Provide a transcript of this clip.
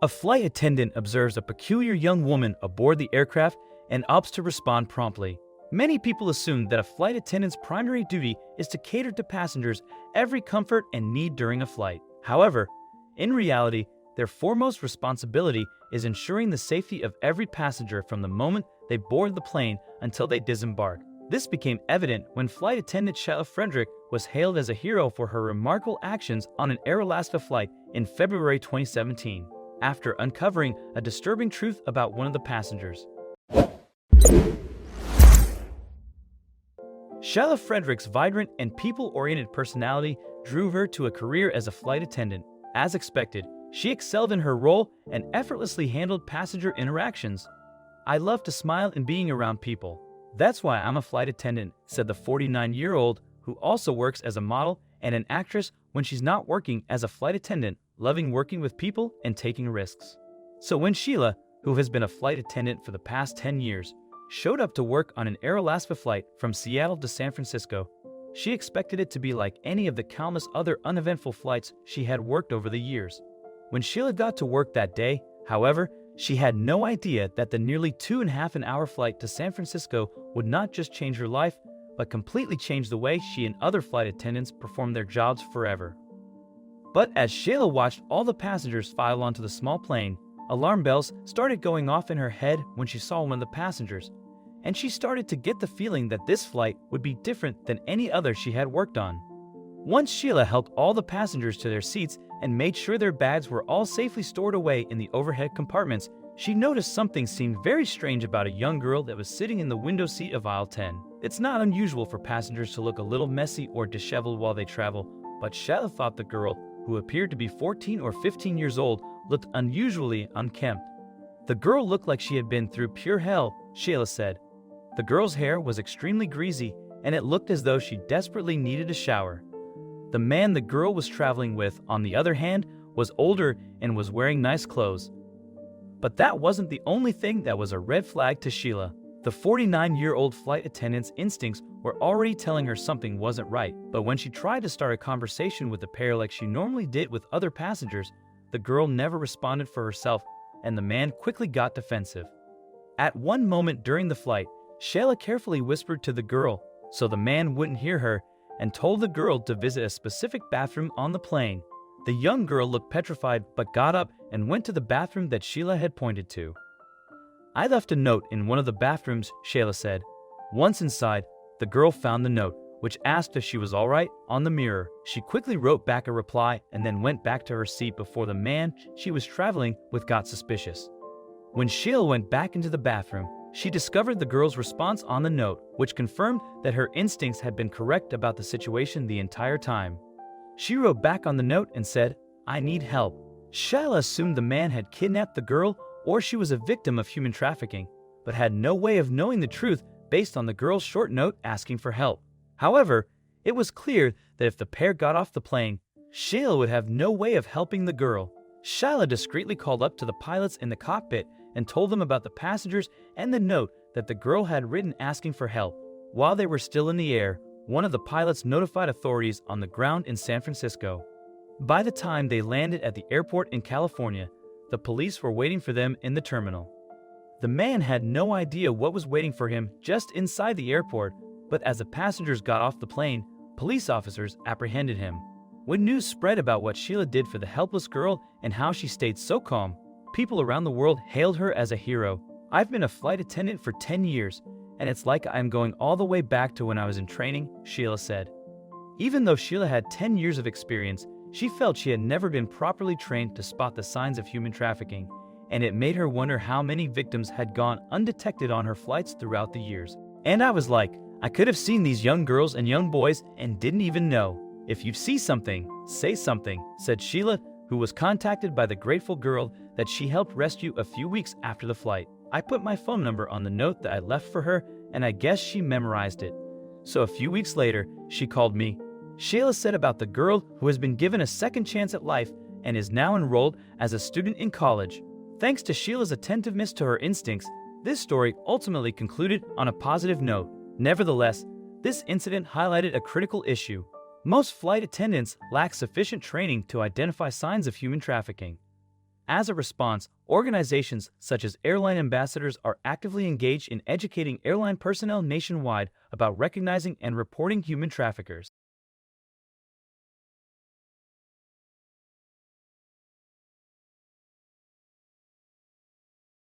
A flight attendant observes a peculiar young woman aboard the aircraft and opts to respond promptly. Many people assume that a flight attendant's primary duty is to cater to passengers' every comfort and need during a flight. However, in reality, their foremost responsibility is ensuring the safety of every passenger from the moment they board the plane until they disembark. This became evident when Flight Attendant Sheila Frederick was hailed as a hero for her remarkable actions on an Air Alaska flight in February 2017, after uncovering a disturbing truth about one of the passengers. Sheila Frederick's vibrant and people-oriented personality drew her to a career as a flight attendant. As expected, she excelled in her role and effortlessly handled passenger interactions. "I love to smile and being around people. That's why I'm a flight attendant," said the 49-year-old, who also works as a model and an actress when she's not working as a flight attendant, loving working with people and taking risks. So when Sheila, who has been a flight attendant for the past 10 years, showed up to work on an Air Alaska flight from Seattle to San Francisco, she expected it to be like any of the countless other uneventful flights she had worked over the years. When Sheila got to work that day, however, she had no idea that the nearly 2.5-hour flight to San Francisco would not just change her life, but completely change the way she and other flight attendants perform their jobs forever. But as Sheila watched all the passengers file onto the small plane, alarm bells started going off in her head when she saw one of the passengers, and she started to get the feeling that this flight would be different than any other she had worked on. Once Sheila helped all the passengers to their seats and made sure their bags were all safely stored away in the overhead compartments, she noticed something seemed very strange about a young girl that was sitting in the window seat of aisle 10. It's not unusual for passengers to look a little messy or disheveled while they travel, but Sheila thought the girl, who appeared to be 14 or 15 years old, looked unusually unkempt. "The girl looked like she had been through pure hell," Sheila said. The girl's hair was extremely greasy, and it looked as though she desperately needed a shower. The man the girl was traveling with, on the other hand, was older and was wearing nice clothes. But that wasn't the only thing that was a red flag to Sheila. The 49-year-old flight attendant's instincts were already telling her something wasn't right, but when she tried to start a conversation with the pair like she normally did with other passengers, the girl never responded for herself, and the man quickly got defensive. At one moment during the flight, Sheila carefully whispered to the girl so the man wouldn't hear her, and told the girl to visit a specific bathroom on the plane. The young girl looked petrified but got up and went to the bathroom that Sheila had pointed to. "I left a note in one of the bathrooms," Sheila said. Once inside, the girl found the note, which asked if she was all right, on the mirror. She quickly wrote back a reply and then went back to her seat before the man she was traveling with got suspicious. When Sheila went back into the bathroom, she discovered the girl's response on the note, which confirmed that her instincts had been correct about the situation the entire time. She wrote back on the note and said, "I need help." Sheila assumed the man had kidnapped the girl or she was a victim of human trafficking, but had no way of knowing the truth based on the girl's short note asking for help. However, it was clear that if the pair got off the plane, Sheila would have no way of helping the girl. Sheila discreetly called up to the pilots in the cockpit and told them about the passengers and the note that the girl had written asking for help. While they were still in the air, one of the pilots notified authorities on the ground in San Francisco. By the time they landed at the airport in California, the police were waiting for them in the terminal. The man had no idea what was waiting for him just inside the airport, but as the passengers got off the plane, police officers apprehended him. When news spread about what Sheila did for the helpless girl and how she stayed so calm, people around the world hailed her as a hero. "I've been a flight attendant for 10 years, and it's like I'm going all the way back to when I was in training," Sheila said. Even though Sheila had 10 years of experience, she felt she had never been properly trained to spot the signs of human trafficking, and it made her wonder how many victims had gone undetected on her flights throughout the years. "And I was like, I could have seen these young girls and young boys and didn't even know. If you see something, say something," said Sheila, who was contacted by the grateful girl that she helped rescue a few weeks after the flight. "I put my phone number on the note that I left for her, and I guess she memorized it. So a few weeks later, she called me." Sheila said about the girl who has been given a second chance at life and is now enrolled as a student in college. Thanks to Sheila's attentiveness to her instincts, this story ultimately concluded on a positive note. Nevertheless, this incident highlighted a critical issue. Most flight attendants lack sufficient training to identify signs of human trafficking. As a response, organizations such as airline ambassadors are actively engaged in educating airline personnel nationwide about recognizing and reporting human traffickers.